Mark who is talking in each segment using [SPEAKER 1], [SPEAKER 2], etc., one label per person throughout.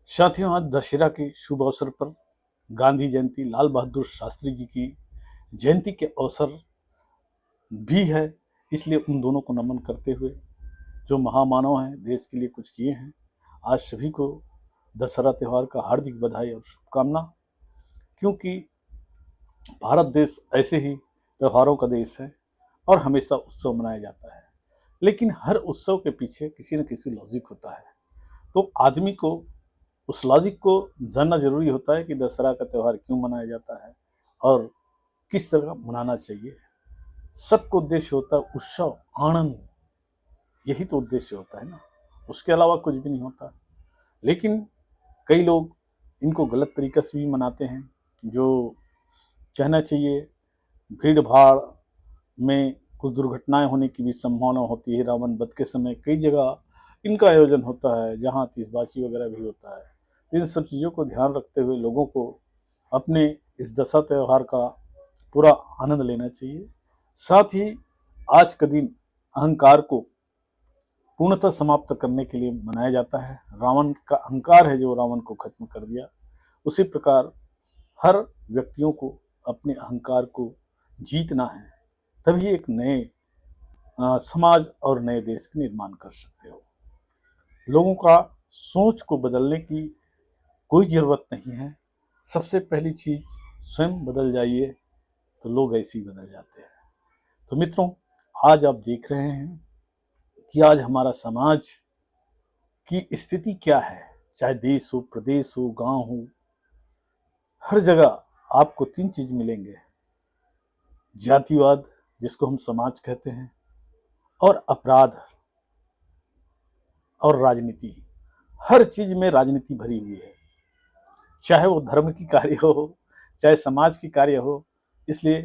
[SPEAKER 1] साथियों, आज दशहरा के शुभ अवसर पर गांधी जयंती, लाल बहादुर शास्त्री जी की जयंती के अवसर भी है। इसलिए उन दोनों को नमन करते हुए, जो महामानव हैं, देश के लिए कुछ किए हैं, आज सभी को दशहरा त्यौहार का हार्दिक बधाई और शुभकामना। क्योंकि भारत देश ऐसे ही त्योहारों का देश है और हमेशा उत्सव मनाया जाता है। लेकिन हर उत्सव के पीछे किसी न किसी लॉजिक होता है। तो आदमी को उस लॉजिक को जानना ज़रूरी होता है कि दशहरा का त्यौहार क्यों मनाया जाता है और किस तरह मनाना चाहिए। सबका उद्देश्य होता है उत्सव, आनंद। यही तो उद्देश्य होता है ना, उसके अलावा कुछ भी नहीं होता। लेकिन कई लोग इनको गलत तरीक़े से भी मनाते हैं। जो कहना चाहिए, भीड़-भाड़ में कुछ दुर्घटनाएँ होने की भी संभावना होती है। रावण वध के समय कई जगह इनका आयोजन होता है, जहाँ आतिशबाज़ी वगैरह भी होता है। इन सब चीज़ों को ध्यान रखते हुए लोगों को अपने इस दशहरा त्यौहार का पूरा आनंद लेना चाहिए। साथ ही आज का दिन अहंकार को पूर्णतः समाप्त करने के लिए मनाया जाता है। रावण का अहंकार है जो रावण को खत्म कर दिया। उसी प्रकार हर व्यक्तियों को अपने अहंकार को जीतना है, तभी एक नए समाज और नए देश का निर्माण कर सकते हो। लोगों का सोच को बदलने की कोई ज़रूरत नहीं है। सबसे पहली चीज़, स्वयं बदल जाइए तो लोग ऐसे ही बदल जाते हैं। तो मित्रों, आज आप देख रहे हैं कि आज हमारा समाज की स्थिति क्या है। चाहे देश हो, प्रदेश हो, गांव हो, हर जगह आपको 3 चीज़ मिलेंगे: जातिवाद, जिसको हम समाज कहते हैं, और अपराध, और राजनीति। हर चीज़ में राजनीति भरी हुई है, चाहे वो धर्म की कार्य हो, चाहे समाज की कार्य हो। इसलिए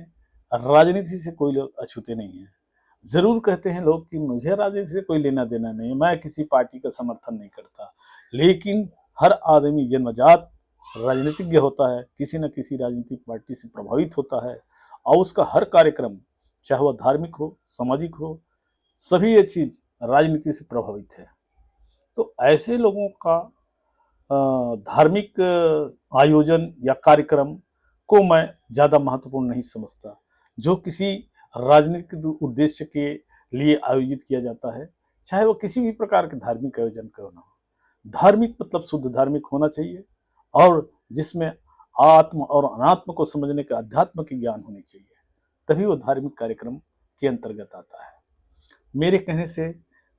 [SPEAKER 1] राजनीति से कोई लोग अछूते नहीं हैं। ज़रूर कहते हैं लोग कि मुझे राजनीति से कोई लेना देना नहीं है, मैं किसी पार्टी का समर्थन नहीं करता। लेकिन हर आदमी जन्मजात राजनीतिज्ञ होता है, किसी न किसी राजनीतिक पार्टी से प्रभावित होता है, और उसका हर कार्यक्रम, चाहे वह धार्मिक हो, सामाजिक हो, सभी ये चीज़ राजनीति से प्रभावित है। तो ऐसे लोगों का धार्मिक आयोजन या कार्यक्रम को मैं ज़्यादा महत्वपूर्ण नहीं समझता, जो किसी राजनीतिक उद्देश्य के लिए आयोजित किया जाता है, चाहे वो किसी भी प्रकार के धार्मिक आयोजन क्यों ना हो। धार्मिक मतलब शुद्ध धार्मिक होना चाहिए, और जिसमें आत्म और अनात्म को समझने का अध्यात्म की ज्ञान होनी चाहिए, तभी वो धार्मिक कार्यक्रम के अंतर्गत आता है। मेरे कहने से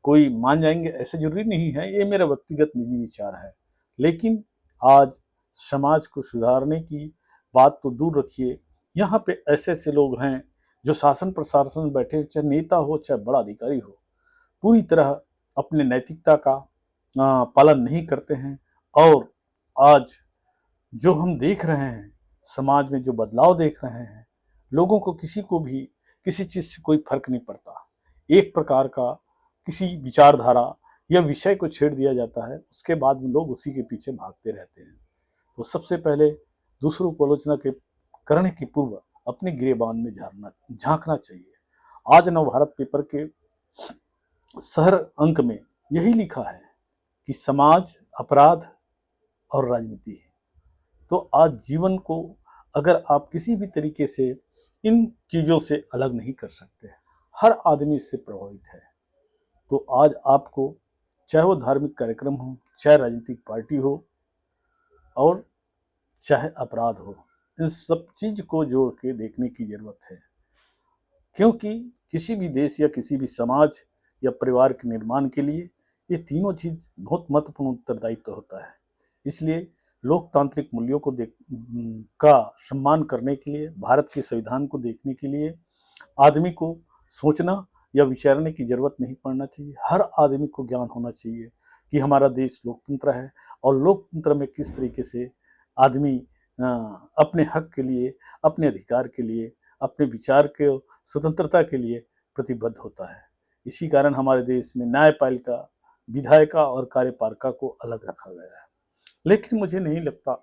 [SPEAKER 1] कोई मान जाएंगे ऐसे जरूरी नहीं है, ये मेरा व्यक्तिगत निजी विचार है। लेकिन आज समाज को सुधारने की बात तो दूर रखिए, यहाँ पे ऐसे ऐसे लोग हैं जो शासन प्रशासन में बैठे, चाहे नेता हो चाहे बड़ा अधिकारी हो, पूरी तरह अपने नैतिकता का पालन नहीं करते हैं। और आज जो हम देख रहे हैं, समाज में जो बदलाव देख रहे हैं, लोगों को किसी को भी किसी चीज़ से कोई फर्क नहीं पड़ता। एक प्रकार का किसी विचारधारा या विषय को छेड़ दिया जाता है, उसके बाद में लोग उसी के पीछे भागते रहते हैं। तो सबसे पहले दूसरों को आलोचना के करने के पूर्व अपने गिरेबान में झांकना चाहिए। आज नवभारत पेपर के शहर अंक में यही लिखा है कि समाज, अपराध और राजनीति है। तो आज जीवन को अगर आप किसी भी तरीके से इन चीज़ों से अलग नहीं कर सकते, हर आदमी इससे प्रभावित है। तो आज आपको, चाहे वो धार्मिक कार्यक्रम हो, चाहे राजनीतिक पार्टी हो, और चाहे अपराध हो, इन सब चीज़ को जोड़ के देखने की ज़रूरत है। क्योंकि किसी भी देश या किसी भी समाज या परिवार के निर्माण के लिए ये तीनों चीज़ बहुत महत्वपूर्ण उत्तरदायित्व होता है। इसलिए लोकतांत्रिक मूल्यों को का सम्मान करने के लिए, भारत के संविधान को देखने के लिए आदमी को सोचना या विचारने की ज़रूरत नहीं पड़ना चाहिए। हर आदमी को ज्ञान होना चाहिए कि हमारा देश लोकतंत्र है, और लोकतंत्र में किस तरीके से आदमी अपने हक के लिए, अपने अधिकार के लिए, अपने विचार के स्वतंत्रता के लिए प्रतिबद्ध होता है। इसी कारण हमारे देश में न्यायपालिका, विधायिका और कार्यपालिका को अलग रखा गया है। लेकिन मुझे नहीं लगता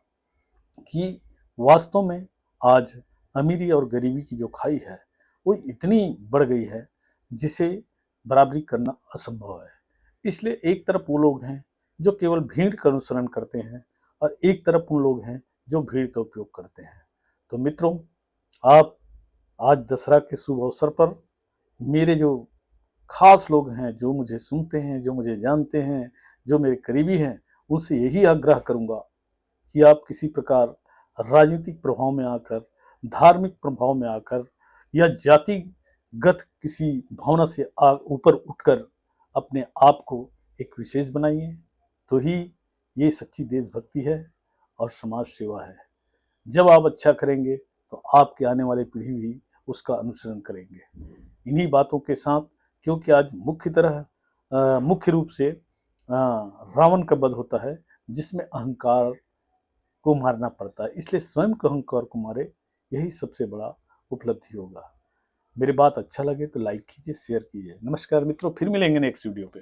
[SPEAKER 1] कि वास्तव में आज अमीरी और गरीबी की जो खाई है वो इतनी बढ़ गई है जिसे बराबरी करना असंभव है। इसलिए एक तरफ वो लोग हैं जो केवल भीड़ का अनुसरण करते हैं, और एक तरफ उन लोग हैं जो भीड़ का उपयोग करते हैं। तो मित्रों, आप आज दशहरा के शुभ अवसर पर मेरे जो खास लोग हैं, जो मुझे सुनते हैं, जो मुझे जानते हैं, जो मेरे करीबी हैं, उनसे यही आग्रह करूंगा कि आप किसी प्रकार राजनीतिक प्रभाव में आकर, धार्मिक प्रभाव में आकर या जातिगत किसी भावना से ऊपर उठकर अपने आप को एक विशेष बनाइए, तो ही ये सच्ची देशभक्ति है और समाज सेवा है। जब आप अच्छा करेंगे तो आपके आने वाली पीढ़ी भी उसका अनुसरण करेंगे। इन्हीं बातों के साथ, क्योंकि आज मुख्य रूप से रावण का वध होता है, जिसमें अहंकार को मारना पड़ता है, इसलिए स्वयं को अहंकार को मारे, यही सबसे बड़ा उपलब्धि होगा। मेरी बात अच्छा लगे तो लाइक कीजिए, शेयर कीजिए। नमस्कार मित्रों, फिर मिलेंगे नेक्स्ट वीडियो पे।